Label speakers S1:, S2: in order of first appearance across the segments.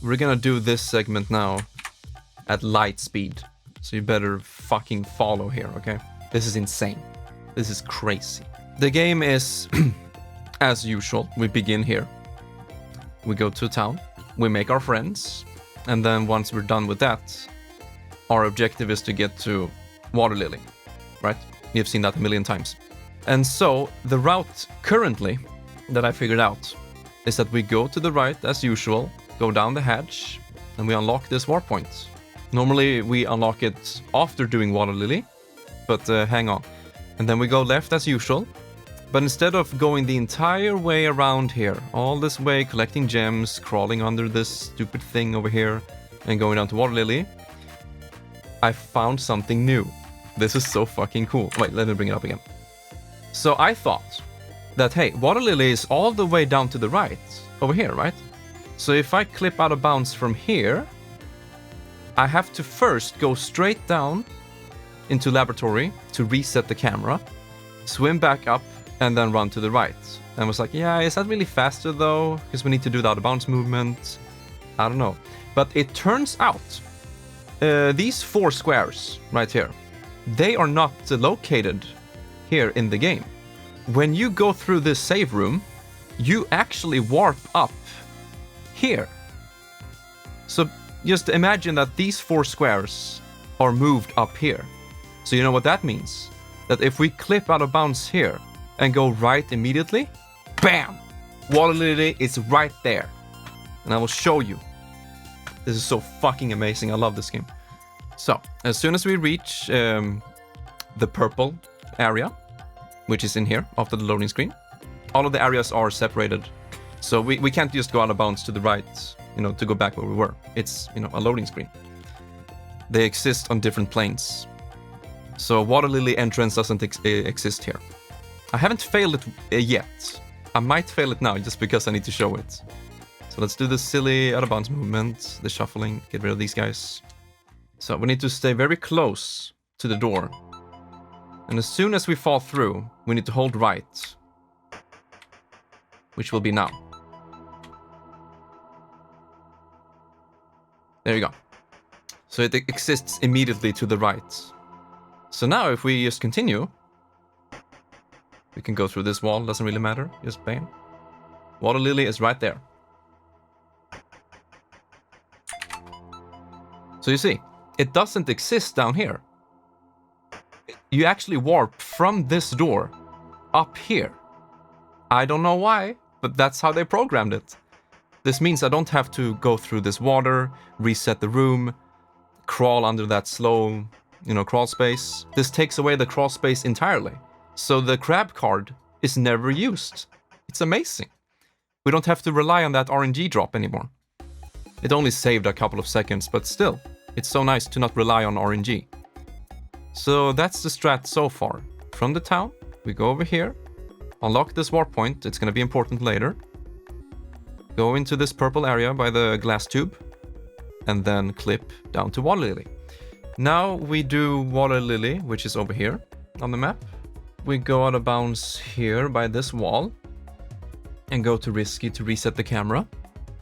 S1: we're gonna do this segment now at light speed. So you better fucking follow here, okay? This is insane. This is crazy. The game is, as usual, we begin here. We go to town, we make our friends, and then once we're done with that, our objective is to get to Water Lily, right? You've seen that a million times. And so, the route currently that I figured out is that we go to the right as usual, go down the hatch, and we unlock this warp point. Normally, we unlock it after doing Water Lily, but hang on. And then we go left as usual, but instead of going the entire way around here, all this way, collecting gems, crawling under this stupid thing over here, and going down to Water Lily, I found something new. This is so fucking cool. Wait, let me bring it up again. So I thought that, hey, Water Lily is all the way down to the right, over here, right? So if I clip out of bounds from here, I have to first go straight down into laboratory to reset the camera, swim back up, and then run to the right. And I was like, yeah, is that really faster though? Because we need to do the out of bounds movement. I don't know. But it turns out, these 4 squares right here, they are not located here in the game. When you go through this save room, you actually warp up here. So just imagine that these 4 squares are moved up here. So you know what that means? That if we clip out of bounds here and go right immediately, bam! Water Lily is right there. And I will show you. This is so fucking amazing. I love this game. So, as soon as we reach the purple area, which is in here after the loading screen, all of the areas are separated. So we can't just go out of bounds to the right, you know, to go back where we were. It's, you know, a loading screen. They exist on different planes. So Water Lily entrance doesn't exist here. I haven't failed it yet. I might fail it now just because I need to show it. So let's do the silly out of bounds movement, the shuffling, get rid of these guys. So we need to stay very close to the door. And as soon as we fall through, we need to hold right. Which will be now. There you go. So it exists immediately to the right. So now if we just continue, we can go through this wall, doesn't really matter, just bam. Water Lily is right there. So you see, it doesn't exist down here. You actually warp from this door up here. I don't know why, but that's how they programmed it. This means I don't have to go through this water, reset the room, crawl under that slow, you know, crawl space. This takes away the crawl space entirely. So the crab card is never used. It's amazing. We don't have to rely on that RNG drop anymore. It only saved a couple of seconds, but still, it's so nice to not rely on RNG. So that's the strat so far. From the town, we go over here, unlock this warp point, it's gonna be important later. Go into this purple area by the glass tube, and then clip down to Water Lily. Now we do Water Lily, which is over here on the map. We go out of bounds here by this wall, and go to Risky to reset the camera,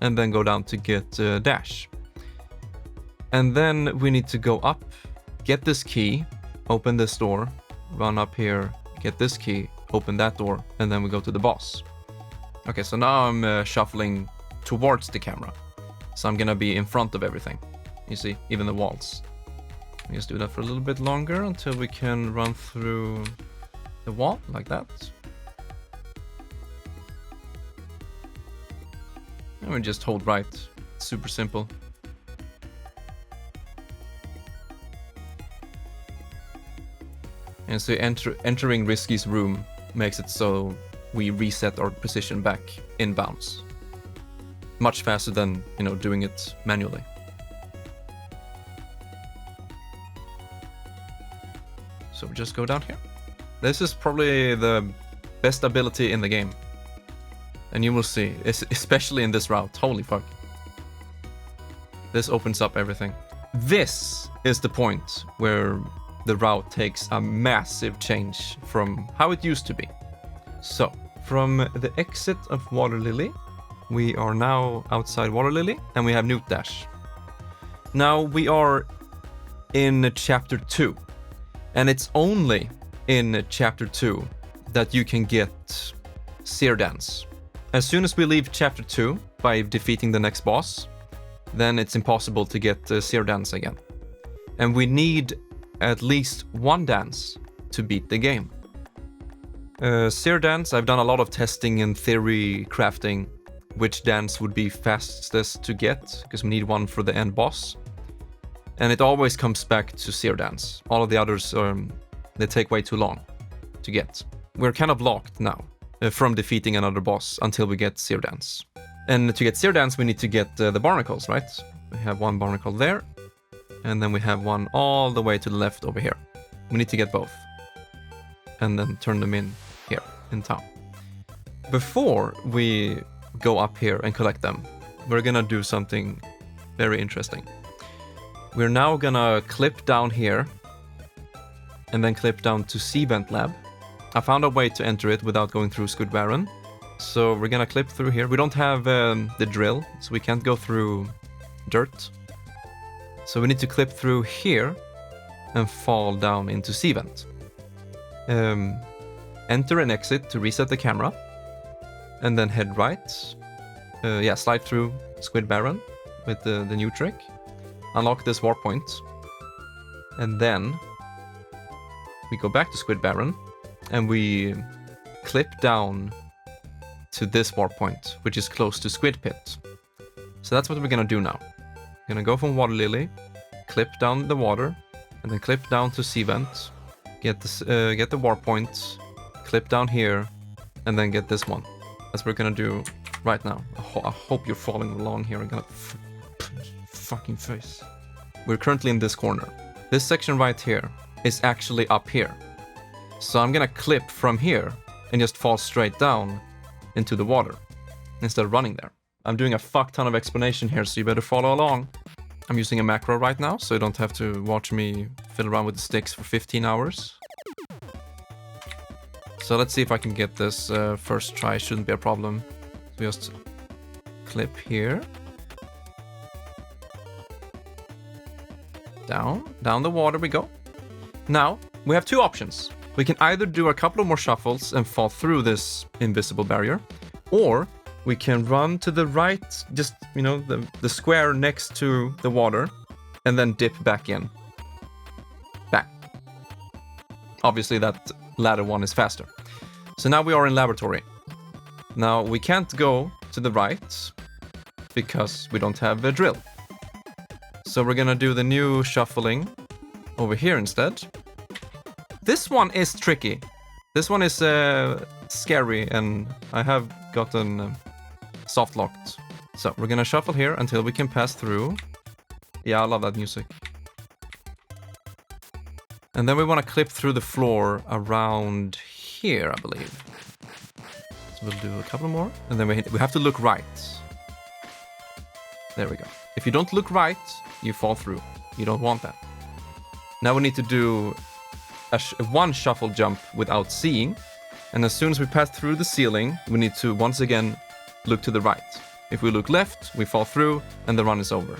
S1: and then go down to get Dash. And then we need to go up, get this key, open this door, run up here, get this key, open that door, and then we go to the boss. Okay, so now I'm shuffling towards the camera. So I'm gonna be in front of everything. You see, even the walls. We just do that for a little bit longer until we can run through the wall, like that. And we just hold right. It's super simple. And so entering Risky's room makes it so we reset our position back in bounds. Much faster than, you know, doing it manually. So we just go down here. This is probably the best ability in the game. And you will see, especially in this route. Holy fuck. This opens up everything. This is the point where the route takes a massive change from how it used to be. So, from the exit of Water Lily, We are now outside Water Lily, and we have Newt Dash. Now we are in Chapter 2, and it's only in Chapter 2 that you can get Seer Dance. As soon as we leave Chapter 2 by defeating the next boss, then it's impossible to get Seer Dance again. And we need at least one dance to beat the game. Seer Dance, I've done a lot of testing and theory crafting which dance would be fastest to get, because we need one for the end boss. And it always comes back to Seer Dance. All of the others, they take way too long to get. We're kind of locked now from defeating another boss until we get Seer Dance. And to get Seer Dance, we need to get the barnacles, right? We have one barnacle there, and then we have one all the way to the left over here. We need to get both, and then turn them in here in town. Before we go up here and collect them, we're gonna do something very interesting. We're now gonna clip down here, and then clip down to Sea Vent Lab. I found a way to enter it without going through Squid Baron. So we're gonna clip through here. We don't have the drill, so we can't go through dirt. So we need to clip through here and fall down into Sea Vent. Enter and exit to reset the camera. And then head right. Slide through Squid Baron with the new trick. Unlock this warp point. And then we go back to Squid Baron and we clip down to this warp point, which is close to Squid Pit. So that's what we're gonna do now. We're gonna go from Water Lily, clip down the water, and then clip down to Sea Vent, get the warp point, clip down here, and then get this one. That's what we're gonna do right now. I hope you're following along here. I'm gonna fucking face. We're currently in this corner. This section right here is actually up here. So I'm gonna clip from here and just fall straight down into the water instead of running there. I'm doing a fuck ton of explanation here, so you better follow along. I'm using a macro right now, so you don't have to watch me fiddle around with the sticks for 15 hours. So let's see if I can get this first try. Shouldn't be a problem. So just clip here. Down the water we go. Now, we have two options. We can either do a couple of more shuffles and fall through this invisible barrier, or we can run to the right, just, you know, the square next to the water, and then dip back in. Back. Obviously that latter one is faster. So now we are in laboratory. Now we can't go to the right because we don't have a drill. So we're gonna do the new shuffling over here instead. This one is tricky. This one is scary, and I have gotten soft locked. So we're gonna shuffle here until we can pass through. Yeah, I love that music. And then we want to clip through the floor around here, I believe. So we'll do a couple more, and then we have to look right. There we go. If you don't look right, you fall through. You don't want that. Now we need to do one shuffle jump without seeing, and as soon as we pass through the ceiling, we need to once again look to the right. If we look left, we fall through, and the run is over.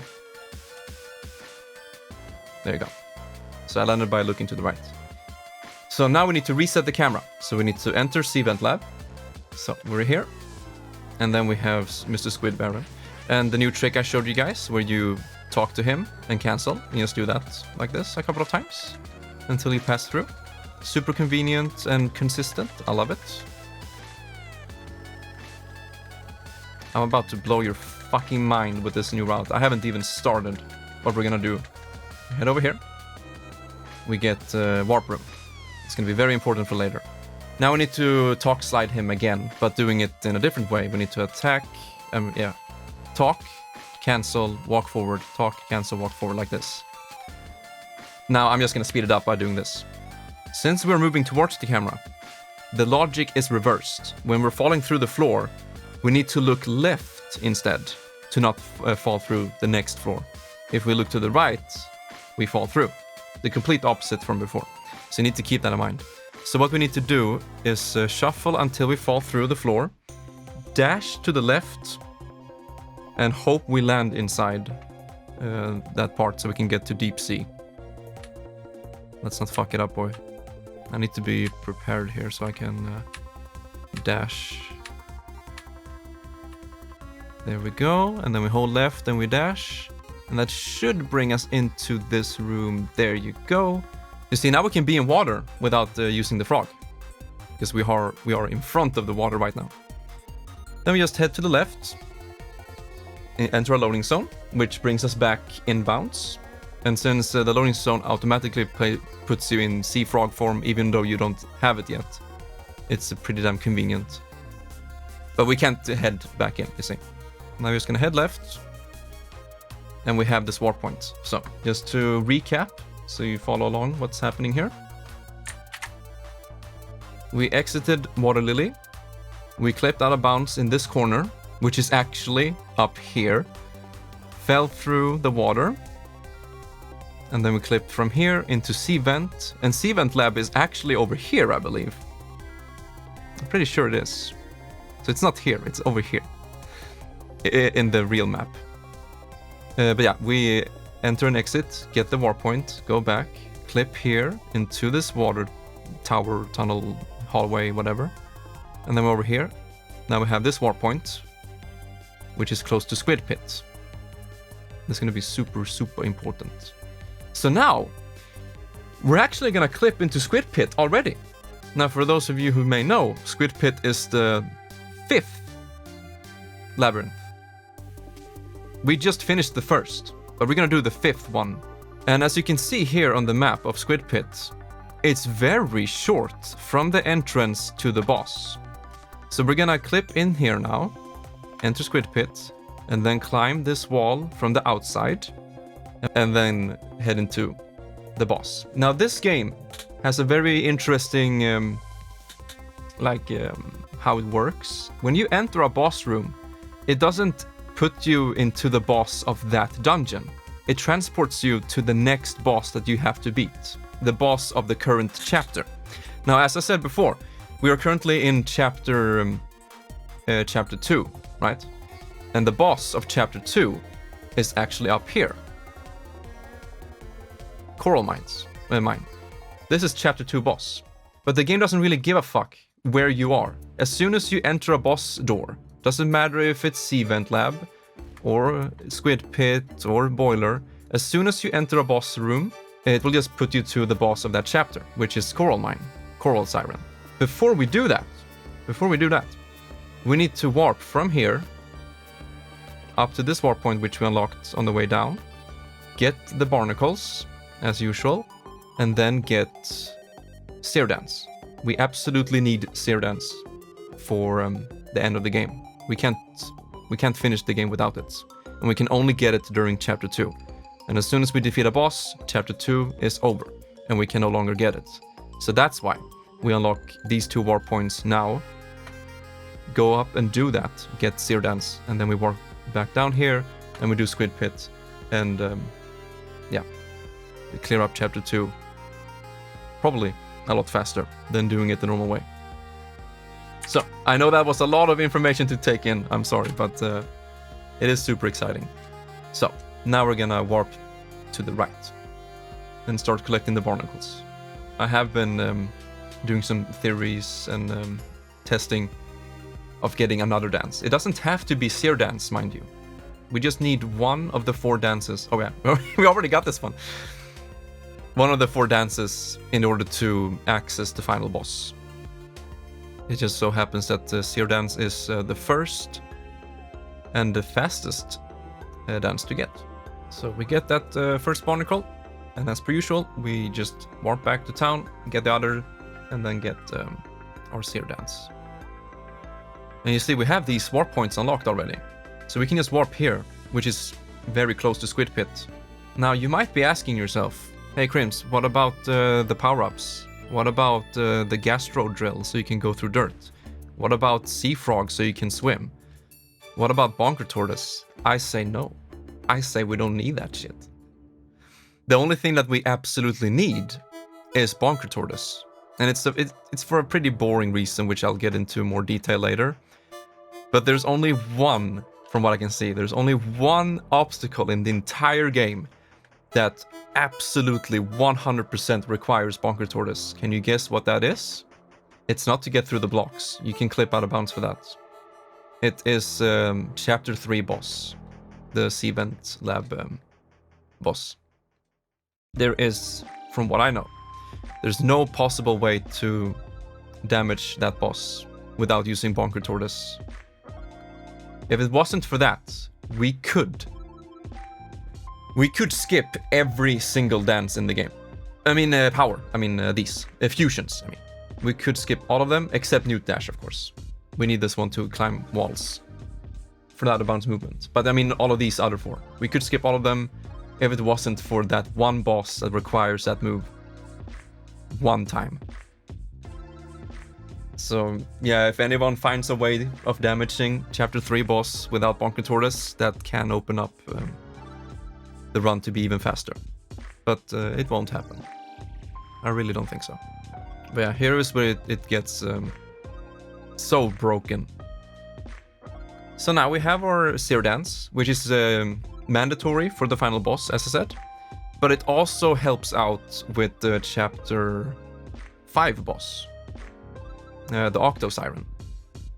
S1: There you go. So I landed by looking to the right. So now we need to reset the camera. So we need to enter Sea Vent Lab. So we're here, and then we have Mr. Squid Baron. And the new trick I showed you guys, where you talk to him and cancel. You just do that like this a couple of times until you pass through. Super convenient and consistent. I love it. I'm about to blow your fucking mind with this new route. I haven't even started what we're gonna do. Head over here. We get Warp Room. It's gonna be very important for later. Now we need to talk slide him again, but doing it in a different way. We need to attack, talk, cancel, walk forward, talk, cancel, walk forward, like this. Now I'm just gonna speed it up by doing this. Since we're moving towards the camera, the logic is reversed. When we're falling through the floor, we need to look left instead to not fall through the next floor. If we look to the right, we fall through. The complete opposite from before. So you need to keep that in mind. So what we need to do is shuffle until we fall through the floor, dash to the left and hope we land inside that part so we can get to deep sea. Let's not fuck it up, boy. I need to be prepared here so I can dash. There we go, and then we hold left and we dash. And that should bring us into this room. There you go. You see, now we can be in water without using the frog. Because we are in front of the water right now. Then we just head to the left. Enter a loading zone, which brings us back inbounds. And since the loading zone automatically puts you in sea frog form, even though you don't have it yet, it's pretty damn convenient. But we can't head back in, you see. Now we're just gonna head left. And we have this warp point. So, just to recap, so you follow along what's happening here. We exited Water Lily. We clipped out of bounds in this corner, which is actually up here. Fell through the water. And then we clipped from here into Sea Vent. And Sea Vent Lab is actually over here, I believe. I'm pretty sure it is. So it's not here, it's over here. In the real map. But yeah, we enter and exit, get the warp point, go back, clip here into this water tower, tunnel, hallway, whatever. And then we're over here. Now we have this warp point, which is close to Squid Pit. This is going to be super, super important. So now, we're actually going to clip into Squid Pit already. Now, for those of you who may know, Squid Pit is the 5th labyrinth. We just finished the 1st, but we're gonna do the 5th one. And as you can see here on the map of Squid Pit, it's very short from the entrance to the boss. So we're gonna clip in here now, enter Squid Pit, and then climb this wall from the outside, and then head into the boss. Now this game has a very interesting, how it works. When you enter a boss room, it doesn't put you into the boss of that dungeon. It transports you to the next boss that you have to beat, the boss of the current chapter. Now, as I said before, we are currently in chapter 2, right? And the boss of chapter 2 is actually up here. Coral Mine. This is chapter 2 boss. But the game doesn't really give a fuck where you are. As soon as you enter a boss door, doesn't matter if it's Sea Vent Lab, or Squid Pit, or Boiler. As soon as you enter a boss room, it will just put you to the boss of that chapter, which is Coral Mine, Coral Siren. Before we do that, we need to warp from here up to this warp point, which we unlocked on the way down, get the barnacles, as usual, and then get Seer Dance. We absolutely need Seer Dance for the end of the game. We can't finish the game without it. And we can only get it during chapter 2. And as soon as we defeat a boss, chapter 2 is over. And we can no longer get it. So that's why we unlock these 2 warp points now. Go up and do that. Get Seer Dance. And then we warp back down here. And we do Squid Pit. And we clear up chapter 2. Probably a lot faster than doing it the normal way. So, I know that was a lot of information to take in, I'm sorry, but it is super exciting. So, now we're gonna warp to the right and start collecting the barnacles. I have been doing some theories and testing of getting another dance. It doesn't have to be Seer Dance, mind you. We just need one of the 4 dances. Oh yeah, we already got this one. One of the 4 dances in order to access the final boss. It just so happens that Seer Dance is the first and the fastest dance to get. So we get that first barnacle, and as per usual, we just warp back to town, get the other, and then get our Seer Dance. And you see, we have these warp points unlocked already. So we can just warp here, which is very close to Squid Pit. Now, you might be asking yourself, hey Crims, what about the power-ups? What about the gastro drill so you can go through dirt? What about sea frog so you can swim? What about bonker tortoise? I say no. I say we don't need that shit. The only thing that we absolutely need is bonker tortoise. And it's for a pretty boring reason, which I'll get into more detail later. But there's only one from what I can see. There's only one obstacle in the entire game that absolutely 100% requires Bonker Tortoise. Can you guess what that is? It's not to get through the blocks. You can clip out of bounds for that. It is Chapter 3 boss. The Seavent Lab boss. There is, from what I know, there's no possible way to damage that boss without using Bonker Tortoise. If it wasn't for that, we could skip every single dance in the game. I mean, power. I mean, these. Fusions, I mean. We could skip all of them, except Newt Dash, of course. We need this one to climb walls for the out of bounds movement. But I mean, all of these other 4. We could skip all of them if it wasn't for that one boss that requires that move one time. So, yeah, if anyone finds a way of damaging Chapter 3 boss without Bonker Tortoise, that can open up the run to be even faster. But it won't happen. I really don't think so. But yeah, here is where it gets so broken. So now we have our Zero Dance, which is mandatory for the final boss, as I said. But it also helps out with the Chapter 5 boss. The Octo Siren.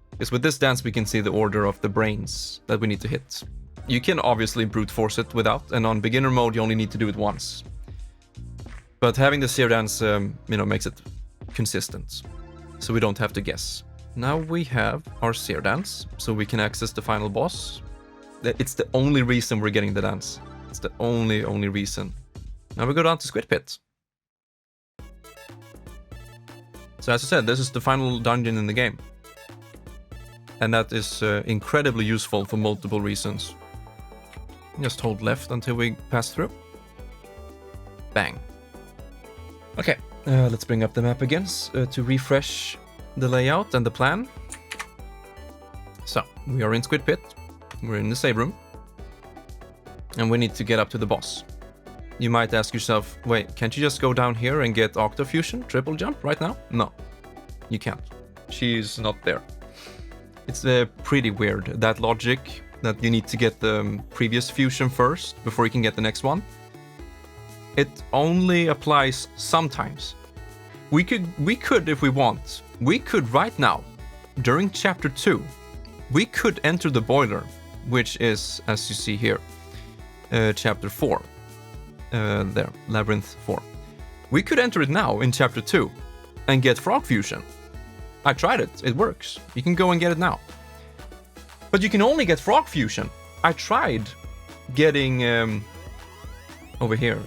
S1: Because with this dance we can see the order of the brains that we need to hit. You can obviously brute force it without, and on beginner mode you only need to do it once. But having the Zero Dance, makes it consistent, so we don't have to guess. Now we have our Zero Dance, so we can access the final boss. It's the only reason we're getting the dance. It's the only reason. Now we go down to Squid Pit. So as I said, this is the final dungeon in the game. And that is incredibly useful for multiple reasons. Just hold left until we pass through. Bang. Okay, let's bring up the map again to refresh the layout and the plan. So, we are in Squid Pit. We're in the save room. And we need to get up to the boss. You might ask yourself, wait, can't you just go down here and get Octo Fusion, triple jump right now? No, you can't. She's not there. It's pretty weird, that logic, that you need to get the previous fusion first before you can get the next one. It only applies sometimes. We could if we want. We could right now, during Chapter 2, we could enter the boiler, which is, as you see here, Chapter 4. There, Labyrinth 4. We could enter it now in Chapter 2 and get Frog Fusion. I tried it, it works. You can go and get it now. But you can only get Frog Fusion. I tried getting over here.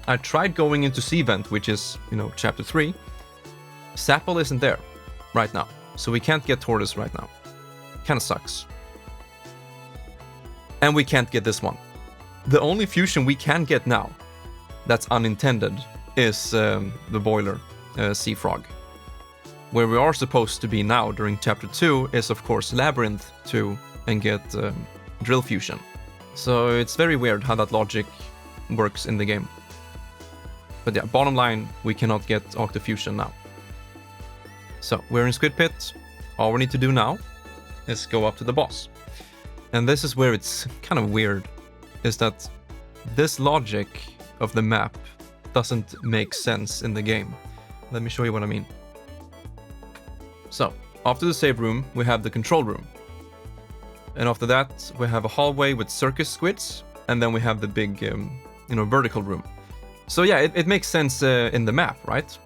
S1: I tried going into Seavent, which is, Chapter 3. Sapple isn't there right now, so we can't get Tortoise right now. Kinda sucks. And we can't get this one. The only fusion we can get now, that's unintended, is the boiler, Sea Frog. Where we are supposed to be now during Chapter 2 is of course Labyrinth 2 and get Drill Fusion. So it's very weird how that logic works in the game. But yeah, bottom line, we cannot get Octo Fusion now. So we're in Squid Pit. All we need to do now is go up to the boss. And this is where it's kind of weird, is that this logic of the map doesn't make sense in the game. Let me show you what I mean. So, after the save room, we have the control room. And after that, we have a hallway with circus squids, and then we have the big, vertical room. So yeah, it makes sense in the map, right?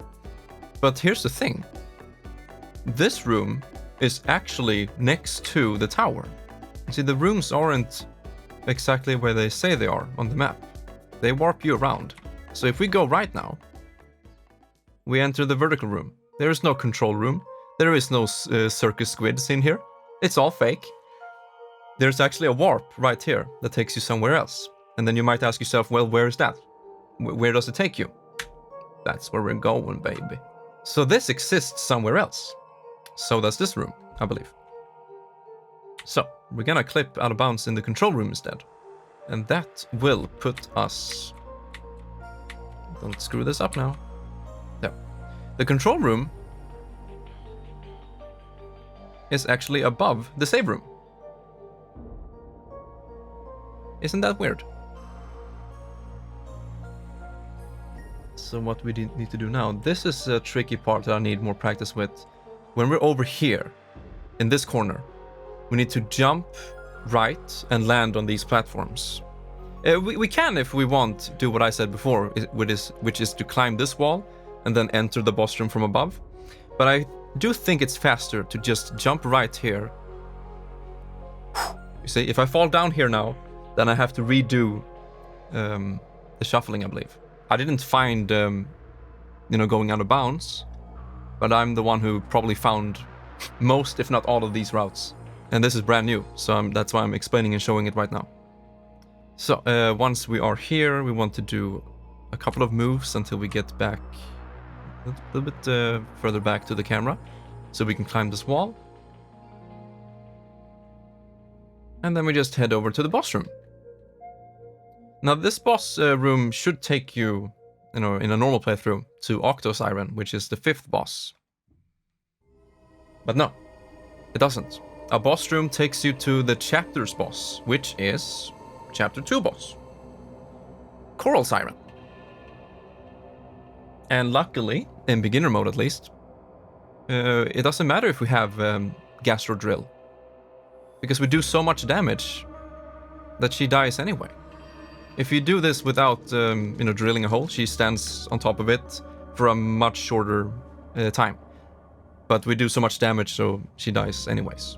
S1: But here's the thing. This room is actually next to the tower. See, the rooms aren't exactly where they say they are on the map. They warp you around. So if we go right now, we enter the vertical room. There is no control room. There is no circus squids in here. It's all fake. There's actually a warp right here that takes you somewhere else. And then you might ask yourself, well, where is that? Where does it take you? That's where we're going, baby. So this exists somewhere else. So does this room, I believe. So we're gonna clip out of bounds in the control room instead. And that will put us... Don't screw this up now. No. The control room is actually above the save room. Isn't that weird? So what we need to do now, this is a tricky part that I need more practice with. When we're over here, in this corner, we need to jump right and land on these platforms. We can, if we want, do what I said before, which is to climb this wall and then enter the boss room from above. But I do think it's faster to just jump right here. You see, if I fall down here now, then I have to redo the shuffling, I believe. I didn't find, going out of bounds, but I'm the one who probably found most, if not all, of these routes. And this is brand new, so that's why I'm explaining and showing it right now. So, once we are here, we want to do a couple of moves until we get back a little bit further back to the camera, so we can climb this wall. And then we just head over to the boss room. Now, this boss room should take you, in a normal playthrough, to Siren, which is the 5th boss. But no, it doesn't. A boss room takes you to the chapter's boss, which is chapter 2 boss, Coral Siren. And luckily, in beginner mode at least, it doesn't matter if we have Gastro Drill, because we do so much damage that she dies anyway. If you do this without, drilling a hole, she stands on top of it for a much shorter time. But we do so much damage, so she dies anyways.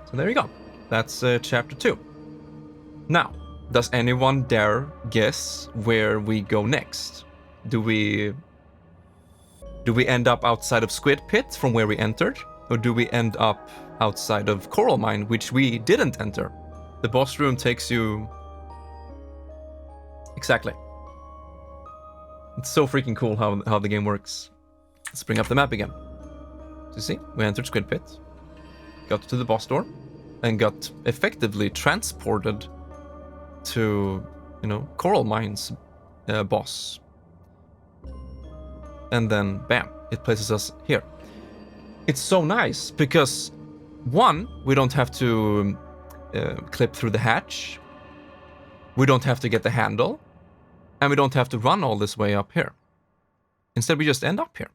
S1: So there you go. That's chapter 2. Now, does anyone dare guess where we go next? Do we end up outside of Squid Pit from where we entered? Or do we end up outside of Coral Mine, which we didn't enter? The boss room takes you... Exactly. It's so freaking cool how the game works. Let's bring up the map again. So you see, we entered Squid Pit, got to the boss door, and got effectively transported to, Coral Mine's boss. And then, bam, it places us here. It's so nice because, one, we don't have to clip through the hatch, we don't have to get the handle, and we don't have to run all this way up here. Instead, we just end up here.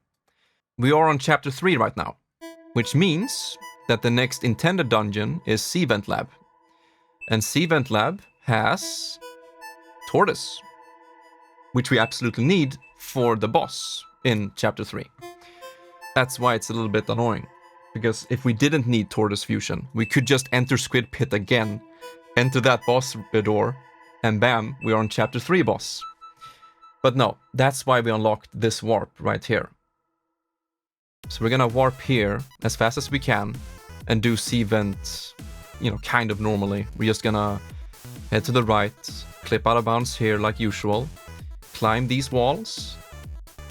S1: We are on chapter 3 right now, which means that the next intended dungeon is Seven Lab. And Seven Lab has Tortoise, which we absolutely need for the boss in chapter 3. That's why it's a little bit annoying, because if we didn't need Tortoise Fusion, we could just enter Squid Pit again, enter that boss door, and bam, we are on chapter 3 boss. But no, that's why we unlocked this warp right here. So we're gonna warp here as fast as we can and do C-Vent, kind of normally. We're just gonna head to the right, clip out of bounds here like usual, climb these walls,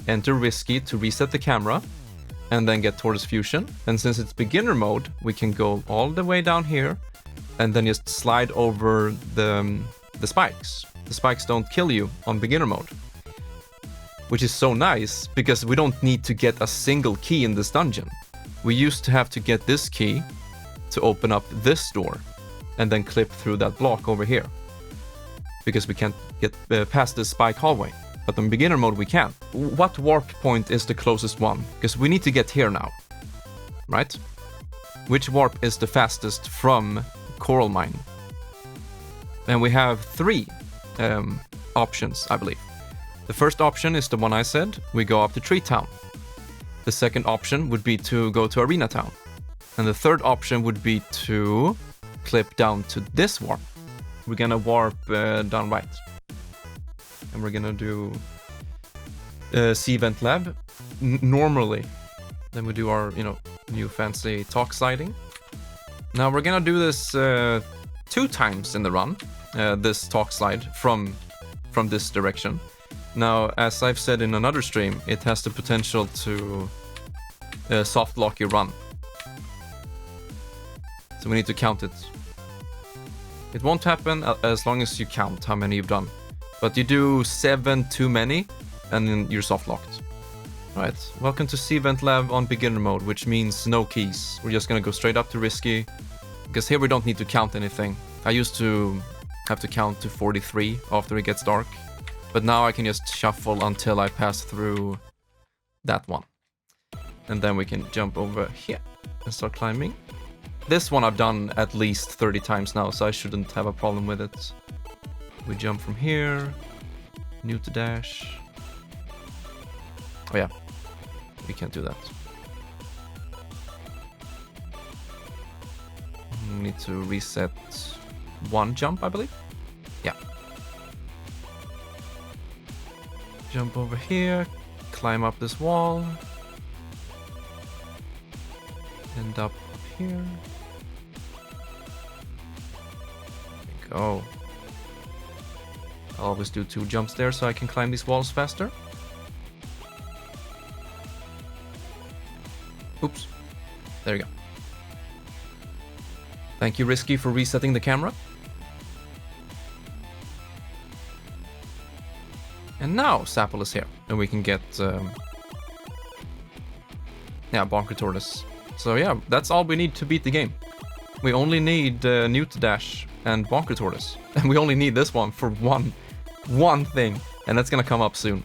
S1: enter Risky to reset the camera, and then get Tortoise Fusion. And since it's beginner mode, we can go all the way down here and then just slide over the spikes. The spikes don't kill you on beginner mode, which is so nice because we don't need to get a single key in this dungeon. We used to have to get this key to open up this door and then clip through that block over here because we can't get past the spike hallway. But in beginner mode we can. What warp point is the closest one? Because we need to get here now, right? Which warp is the fastest from Coral Mine? And we have 3 options, I believe. The first option is the one I said, we go up to Tree Town. The second option would be to go to Arena Town. And the third option would be to clip down to this warp. We're gonna warp down right. And we're gonna do C-Vent Lab normally. Then we do our, new fancy talk sliding. Now we're gonna do this 2 times in the run, this talk slide from this direction. Now, as I've said in another stream, it has the potential to soft lock your run. So we need to count it. It won't happen as long as you count how many you've done. But you do 7 too many, and then you're soft locked. Right, welcome to C-Vent Lab on beginner mode, which means no keys. We're just gonna go straight up to Risky, because here we don't need to count anything. I used to have to count to 43 after it gets dark, but now I can just shuffle until I pass through that one. And then we can jump over here and start climbing. This one I've done at least 30 times now, so I shouldn't have a problem with it. We jump from here, new to dash. Oh yeah, we can't do that. We need to reset one jump, I believe. Yeah. Jump over here, climb up this wall. End up here. There we go. I'll always do 2 jumps there so I can climb these walls faster. Oops. There you go. Thank you, Risky, for resetting the camera. And now Sapple is here, and we can get Bonker Tortoise. So yeah, that's all we need to beat the game. We only need New to Dash and Bonker Tortoise, and we only need this one for one thing, and that's gonna come up soon.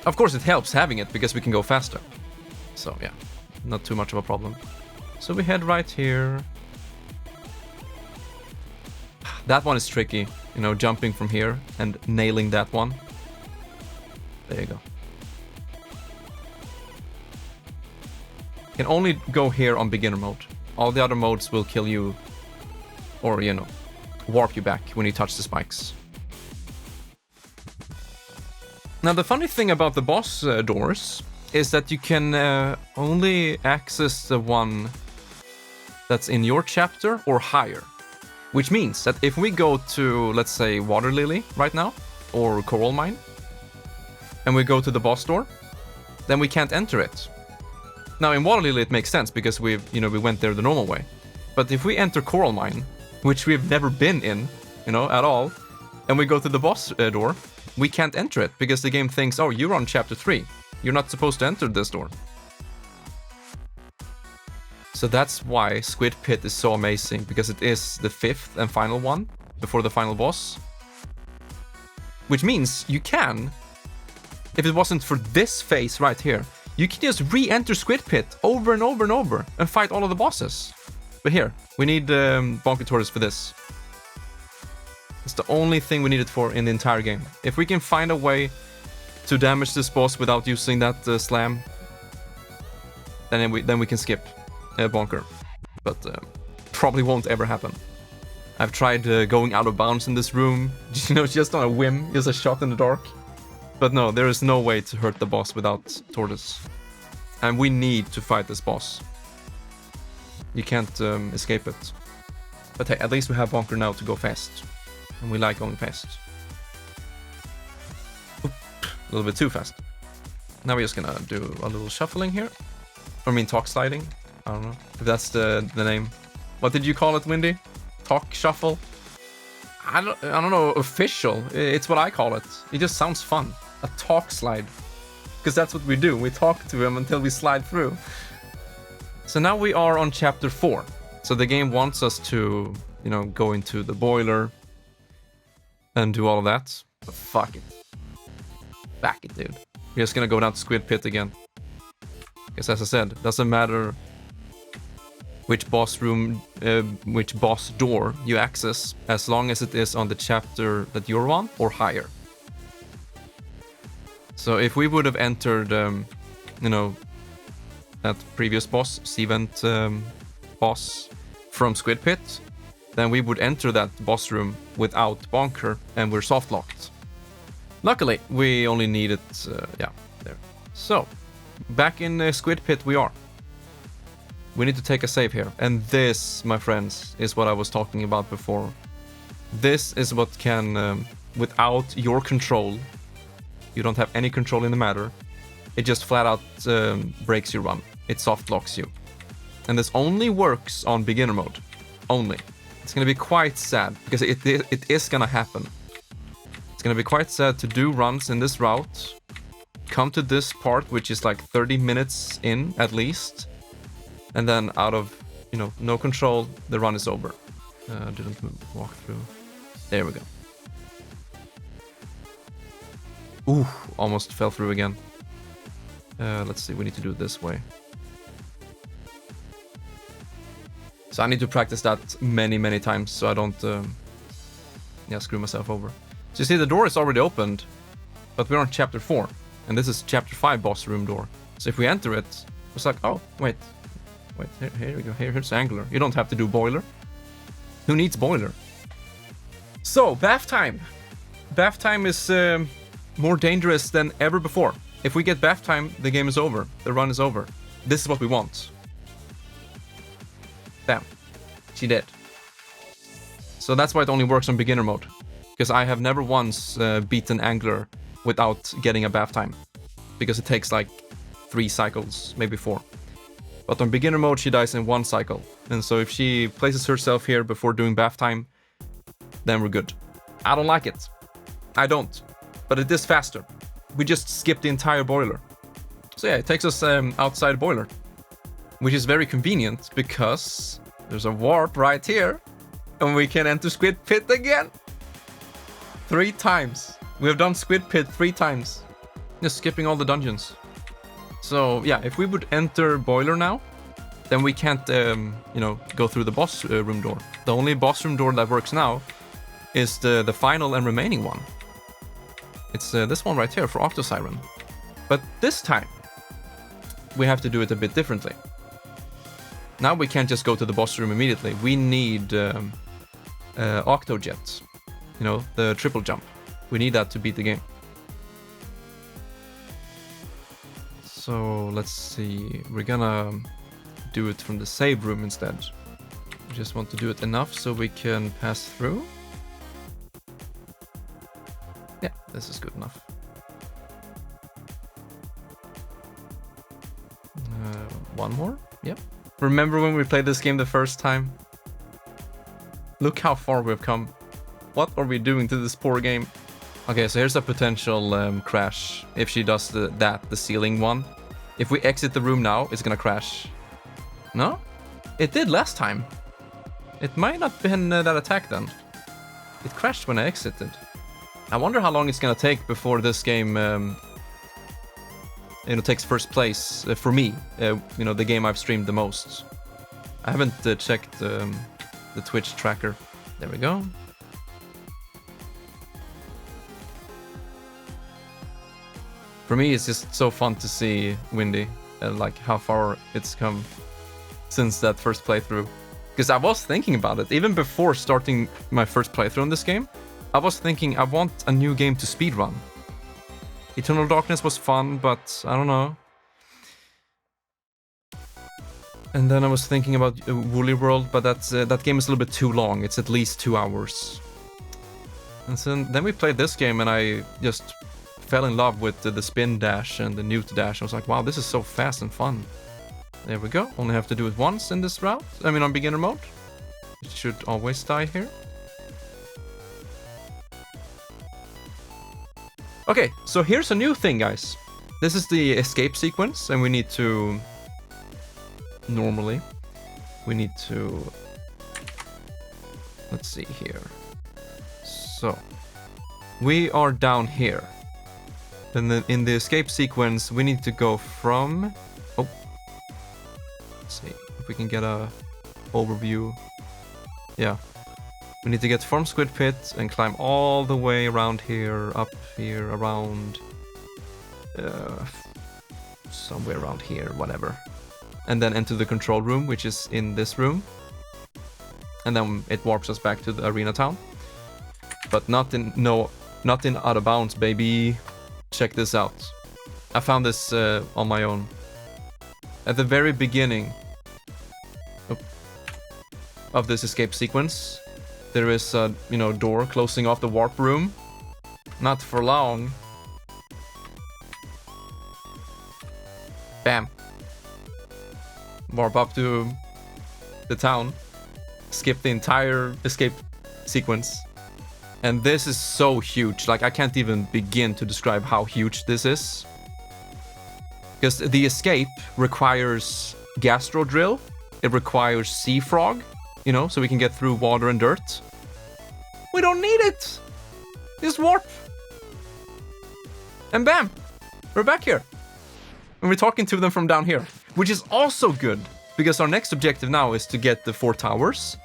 S1: Of course, it helps having it because we can go faster. So yeah, not too much of a problem. So we head right here. That one is tricky, you know, jumping from here and nailing that one. There you go. You can only go here on beginner mode. All the other modes will kill you or, you know, warp you back when you touch the spikes. Now, the funny thing about the boss doors is that you can only access the one that's in your chapter or higher. Which means that if we go to, let's say, Water Lily right now, or Coral Mine, and we go to the boss door, then we can't enter it. Now, in Water Lily it makes sense because we went there the normal way. But if we enter Coral Mine, which we've never been in, you know, at all, and we go to the boss door, we can't enter it because the game thinks, oh, you're on chapter 3. You're not supposed to enter this door. So that's why Squid Pit is so amazing, because it is the 5th and final one before the final boss. Which means you can, if it wasn't for this phase right here, you can just re-enter Squid Pit over and over and over and fight all of the bosses. But here, we need Bonker Tortoise for this. It's the only thing we need it for in the entire game. If we can find a way to damage this boss without using that slam, then we can skip Bonker. But probably won't ever happen. I've tried going out of bounds in this room, you know, just on a whim, just a shot in the dark. But no, there is no way to hurt the boss without Tortoise. And we need to fight this boss. You can't escape it. But hey, at least we have Bonker now to go fast. And we like going fast. Oop, a little bit too fast. Now we're just gonna do a little shuffling here. I mean, talk sliding. I don't know if that's the name. What did you call it, Windy? Talk shuffle? I don't know, official. It's what I call it. It just sounds fun. A talk slide. Because that's what we do. We talk to him until we slide through. So now we are on chapter 4. So the game wants us to, you know, go into the boiler and do all of that. But fuck it. Back it, dude. We're just gonna go down to Squid Pit again. Because as I said, it doesn't matter which boss room, which boss door you access, as long as it is on the chapter that you're on or higher. So if we would have entered, you know, that previous boss, Seventh boss from Squid Pit, then we would enter that boss room without Bonker, and we're soft locked. Luckily, we only needed, yeah, there. So, back in Squid Pit we are. We need to take a save here. And this, my friends, is what I was talking about before. This is what can, without your control, you don't have any control in the matter, it just flat out breaks your run. It soft locks you. And this only works on beginner mode. Only. It's gonna be quite sad, because it is gonna happen. It's gonna be quite sad to do runs in this route, come to this part, which is like 30 minutes in at least, And then out of, no control, the run is over. Didn't walk through. There we go. Ooh, almost fell through again. Let's see, we need to do it this way. So I need to practice that many times so I don't screw myself over. So you see the door is already opened, but we're on chapter 4. And this is chapter 5 boss room door. So if we enter it, it's like, oh, wait, here we go. Here's Angler. You don't have to do boiler. Who needs boiler? So, bath time. Bath time is more dangerous than ever before. If we get bath time, the game is over. The run is over. This is what we want. Bam. She did. So that's why it only works on beginner mode. Because I have never once beaten Angler without getting a bath time. Because it takes like 3 cycles, maybe 4. But on beginner mode, she dies in 1 cycle. And so if she places herself here before doing bath time, then we're good. I don't like it. I don't. But it is faster. We just skipped the entire boiler. So yeah, it takes us outside boiler. Which is very convenient because there's a warp right here. And we can enter Squid Pit again. 3 times. We have done Squid Pit 3 times. Just skipping all the dungeons. So yeah, if we would enter boiler now, then we can't, go through the boss room door. The only boss room door that works now is the final and remaining one. It's this one right here for Octo Siren. But this time, we have to do it a bit differently. Now we can't just go to the boss room immediately. We need Octojet, the triple jump. We need that to beat the game. So let's see, we're gonna do it from the save room instead. We just want to do it enough so we can pass through. Yeah, this is good enough. One more? Yep. Remember when we played this game the first time? Look how far we've come. What are we doing to this poor game? Okay, so here's a potential crash if she does the ceiling one. If we exit the room now, it's gonna crash. No? It did last time. It might not have been that attack then. It crashed when I exited. I wonder how long it's gonna take before this game takes first place for me. The game I've streamed the most. I haven't checked the Twitch tracker. There we go. For me, it's just so fun to see Windy and like how far it's come since that first playthrough. Because I was thinking about it, even before starting my first playthrough in this game, I was thinking I want a new game to speedrun. Eternal Darkness was fun, but I don't know. And then I was thinking about Woolly World, but that game is a little bit too long. It's at least 2 hours. And so then we played this game and I just fell in love with the spin dash and the newt dash. I was like, wow, this is so fast and fun. There we go. Only have to do it once in this route. I mean, on beginner mode. It should always die here. Okay, so here's a new thing, guys. This is the escape sequence, and we need to... Normally, we need to... Let's see here. So, we are down here. And then in the escape sequence, we need to go from... Oh. Let's see if we can get a overview. Yeah. We need to get from Squid Pit and climb all the way around here, up here, around... somewhere around here, whatever. And then enter the control room, which is in this room. And then it warps us back to the arena town. But not in out of bounds, baby. Check this out. I found this on my own. At the very beginning of this escape sequence, there is a door closing off the warp room. Not for long. Bam. Warp up to the town. Skip the entire escape sequence. And this is so huge. Like, I can't even begin to describe how huge this is. Because the escape requires Gastro Drill. It requires Sea Frog, you know, so we can get through water and dirt. We don't need it! Just warp. And bam! We're back here. And we're talking to them from down here. Which is also good, because our next objective now is to get the 4 towers.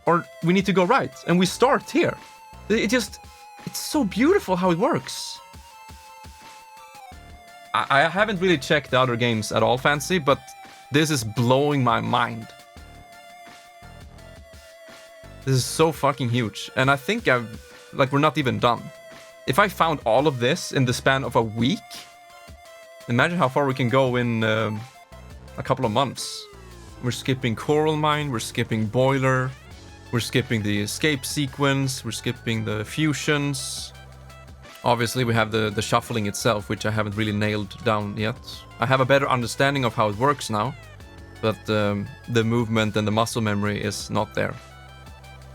S1: Or we need to go right, and we start here. It's so beautiful how it works. I haven't really checked the other games at all, Fancy, but this is blowing my mind. This is so fucking huge, and I think we're not even done. If I found all of this in the span of a week, imagine how far we can go in a couple of months. We're skipping Coral Mine, we're skipping Boiler, we're skipping the escape sequence, we're skipping the fusions. Obviously, we have the shuffling itself, which I haven't really nailed down yet. I have a better understanding of how it works now, but the movement and the muscle memory is not there.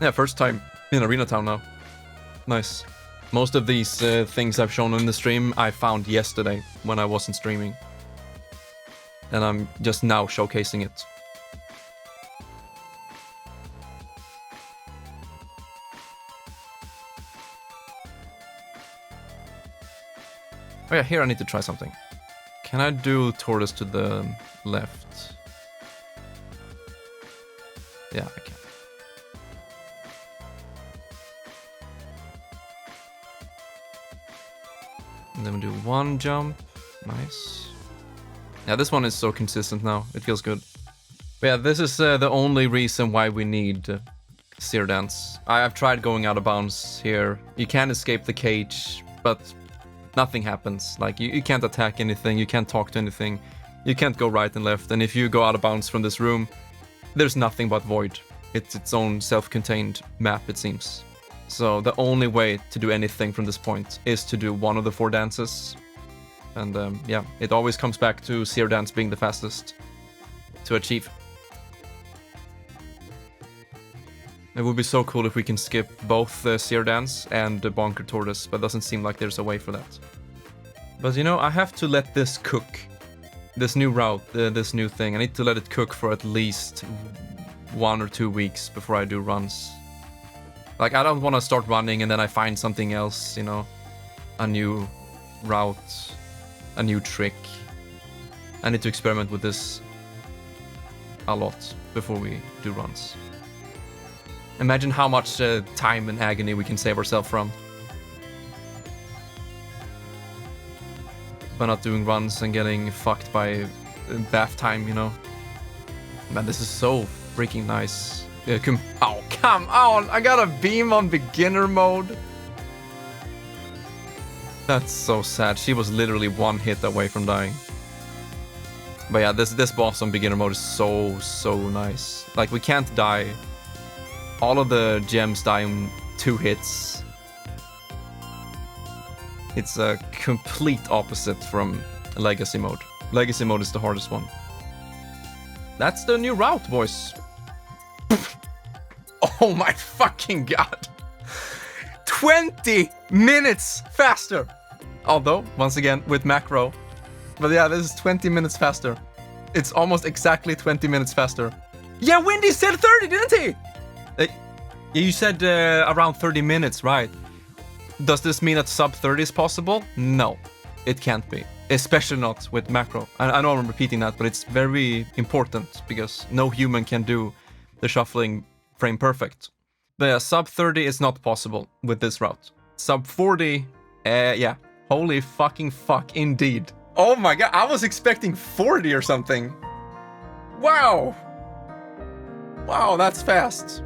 S1: Yeah, first time in Arena Town now. Nice. Most of these things I've shown in the stream, I found yesterday when I wasn't streaming. And I'm just now showcasing it. Oh yeah, here I need to try something. Can I do tortoise to the left? Yeah, I can. And then we do one jump. Nice. Yeah, this one is so consistent now. It feels good. But yeah, this is the only reason why we need Seer Dance. I've tried going out of bounds here. You can escape the cage, but nothing happens. Like, you can't attack anything, you can't talk to anything, you can't go right and left, and if you go out of bounds from this room, there's nothing but void. It's its own self-contained map, it seems. So the only way to do anything from this point is to do one of the 4 dances. And yeah, it always comes back to Seer Dance being the fastest to achieve. It would be so cool if we can skip both the Seer Dance and the Bonker Tortoise, but it doesn't seem like there's a way for that. But you know, I have to let this cook. This new route, this new thing. I need to let it cook for at least 1 or 2 weeks before I do runs. Like, I don't want to start running and then I find something else, you know. A new route, a new trick. I need to experiment with this a lot before we do runs. Imagine how much time and agony we can save ourselves from. By not doing runs and getting fucked by bath time, you know. Man, this is so freaking nice. Oh, come on! I got a beam on beginner mode. That's so sad. She was literally 1 hit away from dying. But yeah, this boss on beginner mode is so nice. Like, we can't die. All of the gems die in 2 hits. It's a complete opposite from Legacy mode. Legacy mode is the hardest one. That's the new route, boys. Oh my fucking god. 20 minutes faster. Although, once again, with macro. But yeah, this is 20 minutes faster. It's almost exactly 20 minutes faster. Yeah, Windy said 30, didn't he? You said around 30 minutes, right? Does this mean that sub 30 is possible? No, it can't be. Especially not with macro. I know I'm repeating that, but it's very important because no human can do the shuffling frame perfect. But yeah, sub 30 is not possible with this route. Sub 40, yeah. Holy fucking fuck, indeed. Oh my god, I was expecting 40 or something. Wow. Wow, that's fast.